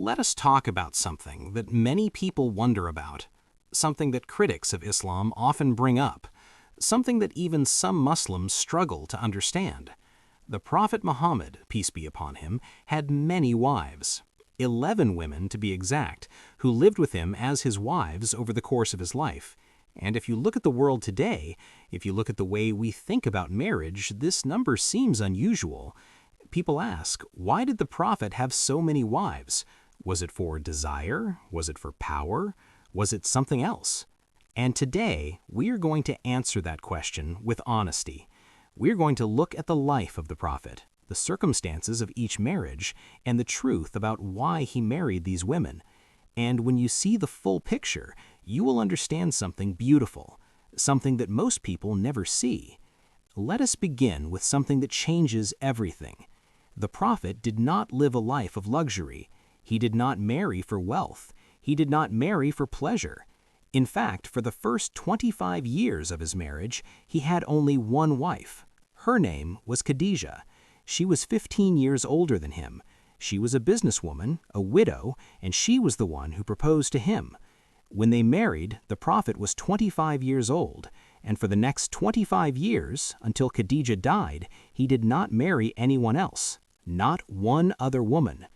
let us talk about something that many people wonder about, something that critics of Islam often bring up, something that even some Muslims struggle to understand. The Prophet Muhammad, peace be upon him, had many wives, 11 women to be exact, who lived with him as his wives over the course of his life. And if you look at the world today, if you look at the way we think about marriage, this number seems unusual. People ask, why did the Prophet have so many wives? Was it for desire? Was it for power? Was it something else? And today, we are going to answer that question with honesty. We're going to look at the life of the Prophet, the circumstances of each marriage, and the truth about why he married these women. And when you see the full picture, you will understand something beautiful, something that most people never see. Let us begin with something that changes everything. The Prophet did not live a life of luxury. He did not marry for wealth. He did not marry for pleasure. In fact, for the first 25 years of his marriage, he had only one wife. Her name was Khadijah. She was 15 years older than him. She was a businesswoman, a widow, and she was the one who proposed to him. When they married, the Prophet was 25 years old, and for the next 25 years, until Khadijah died, he did not marry anyone else, not one other woman.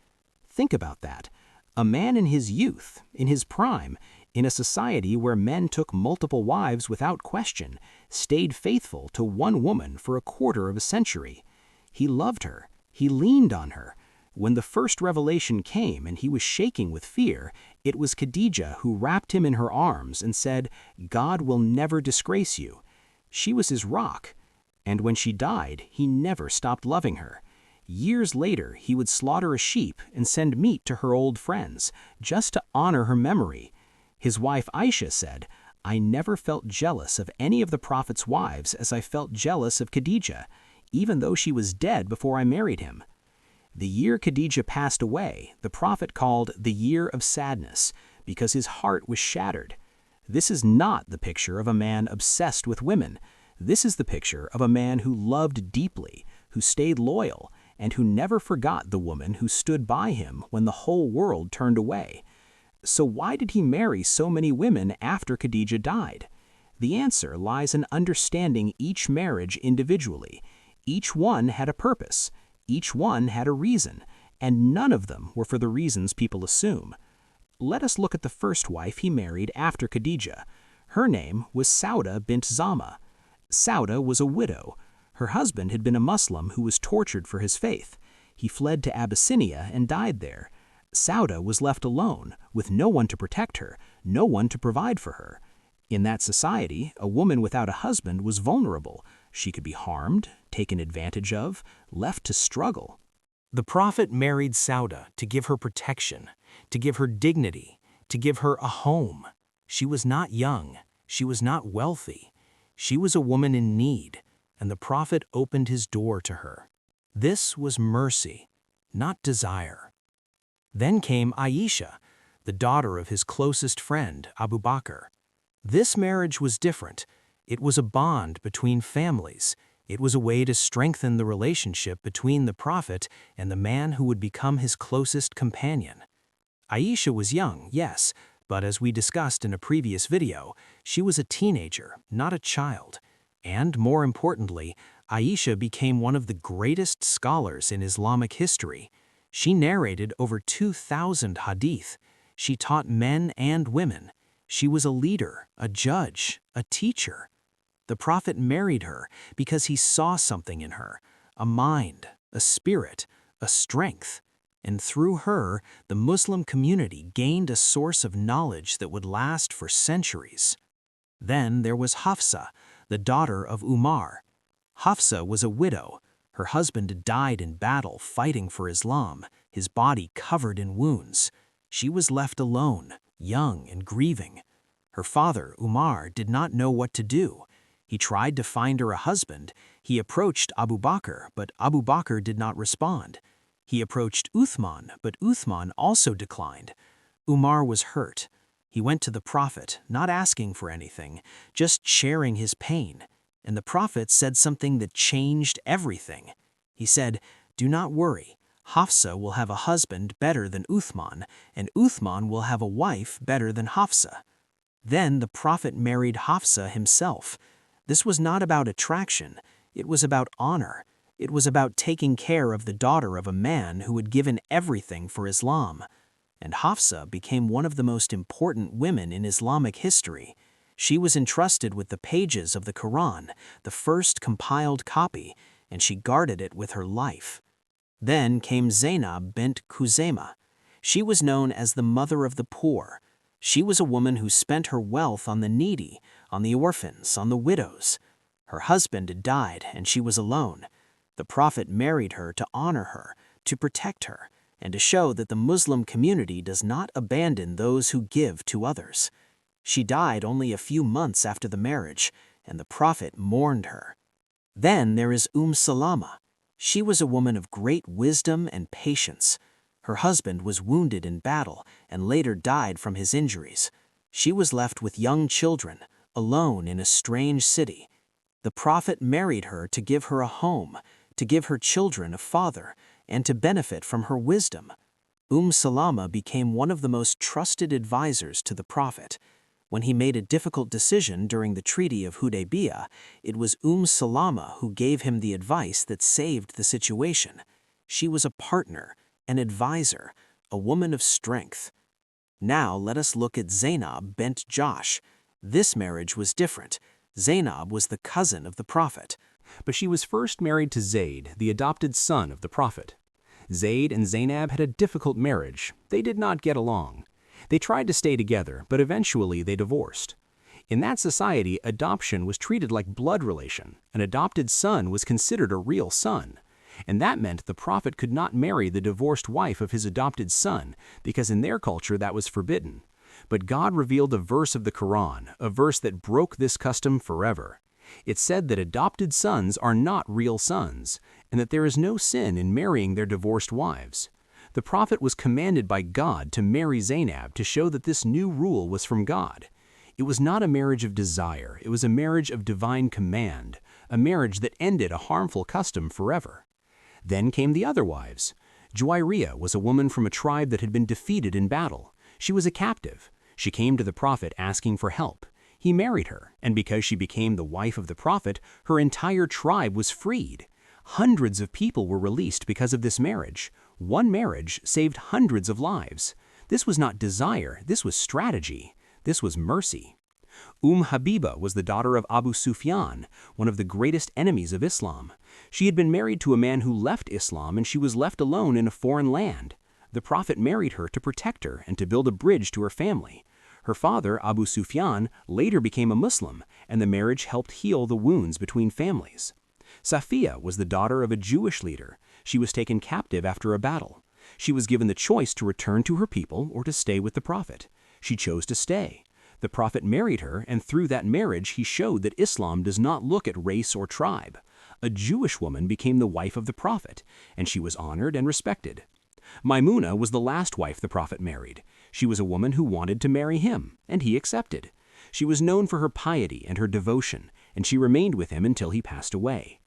Think about that. A man in his youth, in his prime, in a society where men took multiple wives without question, stayed faithful to one woman for a quarter of a century. He loved her. He leaned on her. When the first revelation came and he was shaking with fear, it was Khadijah who wrapped him in her arms and said, "God will never disgrace you." She was his rock. And when she died, he never stopped loving her. Years later, he would slaughter a sheep and send meat to her old friends, just to honor her memory. His wife Aisha said, "I never felt jealous of any of the Prophet's wives as I felt jealous of Khadijah, even though she was dead before I married him." The year Khadijah passed away, the Prophet called the year of sadness, because his heart was shattered. This is not the picture of a man obsessed with women. This is the picture of a man who loved deeply, who stayed loyal, and who never forgot the woman who stood by him when the whole world turned away. So why did he marry so many women after Khadijah died? The answer lies in understanding each marriage individually. Each one had a purpose. Each one had a reason, and none of them were for the reasons people assume. Let us look at the first wife he married after Khadijah. Her name was Sawdah bint Zamah. Sawdah was a widow. Her husband had been a Muslim who was tortured for his faith. He fled to Abyssinia and died there. Sawdah was left alone, with no one to protect her, no one to provide for her. In that society, a woman without a husband was vulnerable. She could be harmed, taken advantage of, left to struggle. The Prophet married Sawdah to give her protection, to give her dignity, to give her a home. She was not young. She was not wealthy. She was a woman in need, and the Prophet opened his door to her. This was mercy, not desire. Then came Aisha, the daughter of his closest friend, Abu Bakr. This marriage was different. It was a bond between families. It was a way to strengthen the relationship between the Prophet and the man who would become his closest companion. Aisha was young, yes, but as we discussed in a previous video, she was a teenager, not a child. And more importantly, Aisha became one of the greatest scholars in Islamic history. She narrated over 2,000 hadith. She taught men and women. She was a leader, a judge, a teacher. The Prophet married her because he saw something in her, a mind, a spirit, a strength. And through her, the Muslim community gained a source of knowledge that would last for centuries. Then there was Hafsa, the daughter of Umar. Hafsa was a widow. Her husband died in battle fighting for Islam, his body covered in wounds. She was left alone, young and grieving. Her father, Umar, did not know what to do. He tried to find her a husband. He approached Abu Bakr, but Abu Bakr did not respond. He approached Uthman, but Uthman also declined. Umar was hurt. He went to the Prophet, not asking for anything, just sharing his pain. And the Prophet said something that changed everything. He said, "Do not worry. Hafsa will have a husband better than Uthman, and Uthman will have a wife better than Hafsa. Then the Prophet married Hafsa himself. This was not about attraction, it was about honor. It was about taking care of the daughter of a man who had given everything for Islam. And Hafsa became one of the most important women in Islamic history. She was entrusted with the pages of the Quran, the first compiled copy, and she guarded it with her life. Then came Zaynab bint Khuzaimah. She was known as the mother of the poor. She was a woman who spent her wealth on the needy, on the orphans, on the widows. Her husband had died, and she was alone. The Prophet married her to honor her, to protect her, and to show that the Muslim community does not abandon those who give to others. She died only a few months after the marriage, and the Prophet mourned her. Then there is Salamah. She was a woman of great wisdom and patience. Her husband was wounded in battle and later died from his injuries. She was left with young children, alone in a strange city. The Prophet married her to give her a home, to give her children a father, and to benefit from her wisdom. Salamah became one of the most trusted advisors to the Prophet. When he made a difficult decision during the Treaty of Hudaybiyah, it was Salamah who gave him the advice that saved the situation. She was a partner, an advisor, a woman of strength. Now let us look at Zaynab bint Jahsh. This marriage was different. Zaynab was the cousin of the Prophet. But she was first married to Zayd, the adopted son of the Prophet. Zayd and Zaynab had a difficult marriage. They did not get along. They tried to stay together, but eventually they divorced. In that society, adoption was treated like blood relation. An adopted son was considered a real son. And that meant the Prophet could not marry the divorced wife of his adopted son, because in their culture that was forbidden. But God revealed a verse of the Quran, a verse that broke this custom forever. It said that adopted sons are not real sons, and that there is no sin in marrying their divorced wives. The Prophet was commanded by God to marry Zaynab to show that this new rule was from God. It was not a marriage of desire, it was a marriage of divine command, a marriage that ended a harmful custom forever. Then came the other wives. Juwayriyah was a woman from a tribe that had been defeated in battle. She was a captive. She came to the Prophet asking for help. He married her, and because she became the wife of the Prophet, her entire tribe was freed. Hundreds of people were released because of this marriage. One marriage saved hundreds of lives. This was not desire, this was strategy. This was mercy. Habiba was the daughter of Abu Sufyan, one of the greatest enemies of Islam. She had been married to a man who left Islam, and she was left alone in a foreign land. The Prophet married her to protect her and to build a bridge to her family. Her father, Abu Sufyan, later became a Muslim, and the marriage helped heal the wounds between families. Safiya was the daughter of a Jewish leader. She was taken captive after a battle. She was given the choice to return to her people or to stay with the Prophet. She chose to stay. The Prophet married her, and through that marriage he showed that Islam does not look at race or tribe. A Jewish woman became the wife of the Prophet, and she was honored and respected. Maimuna was the last wife the Prophet married. She was a woman who wanted to marry him, and he accepted. She was known for her piety and her devotion, and she remained with him until he passed away.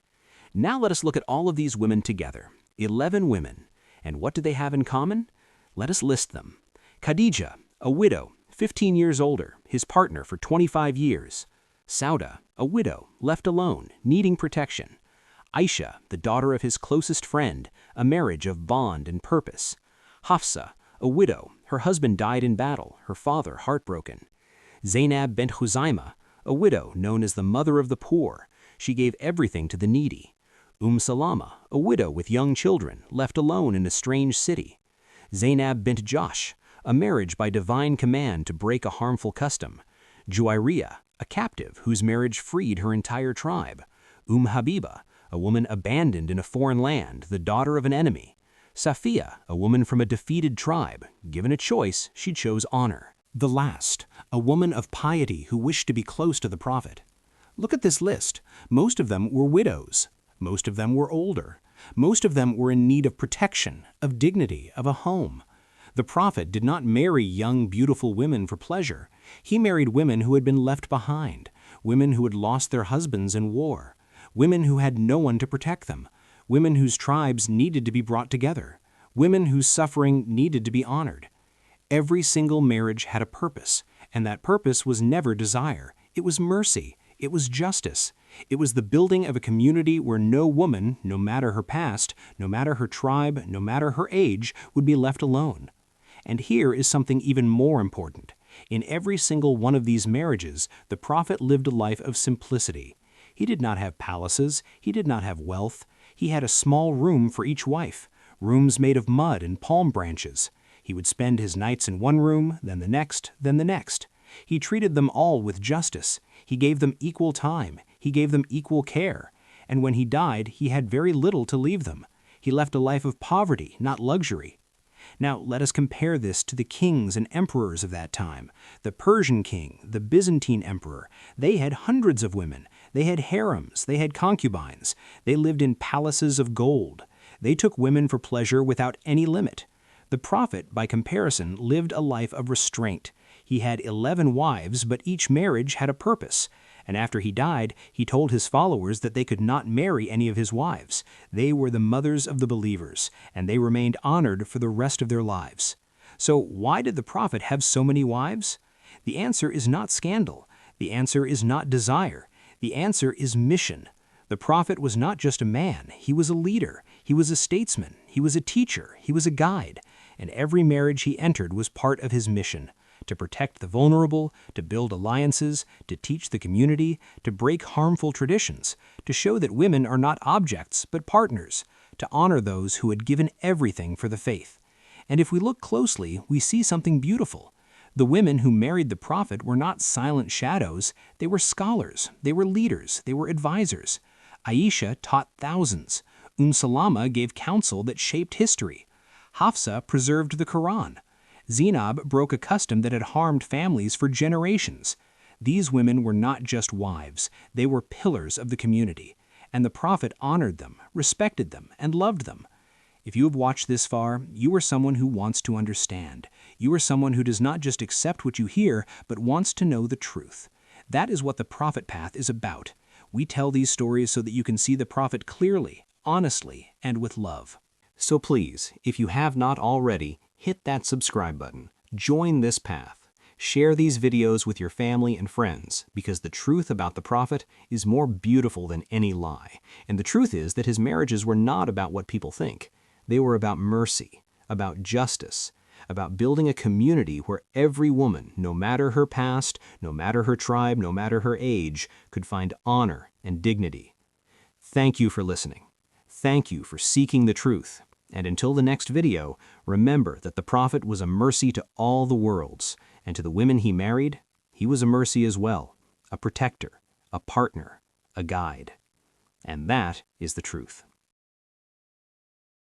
Now let us look at all of these women together, 11 women. And what do they have in common? Let us list them. Khadija, a widow, 15 years older, his partner for 25 years. Sawdah, a widow, left alone, needing protection. Aisha, the daughter of his closest friend, a marriage of bond and purpose. Hafsa, a widow, her husband died in battle, her father heartbroken. Zaynab bint Khuzaimah, a widow known as the mother of the poor. She gave everything to the needy. Salamah, a widow with young children, left alone in a strange city. Zaynab bint Jahsh, a marriage by divine command to break a harmful custom. Juwayriyah, a captive whose marriage freed her entire tribe. Habiba, a woman abandoned in a foreign land, the daughter of an enemy. Safiya, a woman from a defeated tribe. Given a choice, she chose honor. The last, a woman of piety who wished to be close to the Prophet. Look at this list. Most of them were widows. Most of them were older. Most of them were in need of protection, of dignity, of a home. The Prophet did not marry young, beautiful women for pleasure. He married women who had been left behind, women who had lost their husbands in war, women who had no one to protect them, women whose tribes needed to be brought together. women whose suffering needed to be honored. Every single marriage had a purpose, and that purpose was never desire. It was mercy. It was justice. It was the building of a community where no woman, no matter her past, no matter her tribe, no matter her age, would be left alone. And here is something even more important. In every single one of these marriages, the Prophet lived a life of simplicity. He did not have palaces. He did not have wealth. He had a small room for each wife, rooms made of mud and palm branches. He would spend his nights in one room, then the next, then the next. He treated them all with justice. He gave them equal time. He gave them equal care. And when he died, he had very little to leave them. He left a life of poverty, not luxury. Now, let us compare this to the kings and emperors of that time. The Persian king, the Byzantine emperor, they had hundreds of women. They had harems. They had concubines. They lived in palaces of gold. They took women for pleasure without any limit. The Prophet, by comparison, lived a life of restraint. He had 11 wives, but each marriage had a purpose. And after he died, he told his followers that they could not marry any of his wives. They were the mothers of the believers, and they remained honored for the rest of their lives. So why did the Prophet have so many wives? The answer is not scandal. The answer is not desire. The answer is mission. The Prophet was not just a man. He was a leader. He was a statesman. He was a teacher. He was a guide. And every marriage he entered was part of his mission: to protect the vulnerable, to build alliances, to teach the community, to break harmful traditions, to show that women are not objects but partners, to honor those who had given everything for the faith. And if we look closely, we see something beautiful. The women who married the Prophet were not silent shadows. They were scholars. They were leaders. They were advisors. Aisha taught thousands. Salamah gave counsel that shaped history. Hafsa preserved the Quran. Zaynab broke a custom that had harmed families for generations. These women were not just wives. They were pillars of the community. And the Prophet honored them, respected them, and loved them. If you have watched this far, you are someone who wants to understand. You are someone who does not just accept what you hear, but wants to know the truth. That is what the Prophet Path is about. We tell these stories so that you can see the Prophet clearly, honestly, and with love. So please, if you have not already, hit that subscribe button. Join this path. Share these videos with your family and friends, because the truth about the Prophet is more beautiful than any lie. And the truth is that his marriages were not about what people think. They were about mercy, about justice, about building a community where every woman, no matter her past, no matter her tribe, no matter her age, could find honor and dignity. Thank you for listening. Thank you for seeking the truth. And until the next video, remember that the Prophet was a mercy to all the worlds, and to the women he married, he was a mercy as well, a protector, a partner, a guide. And that is the truth.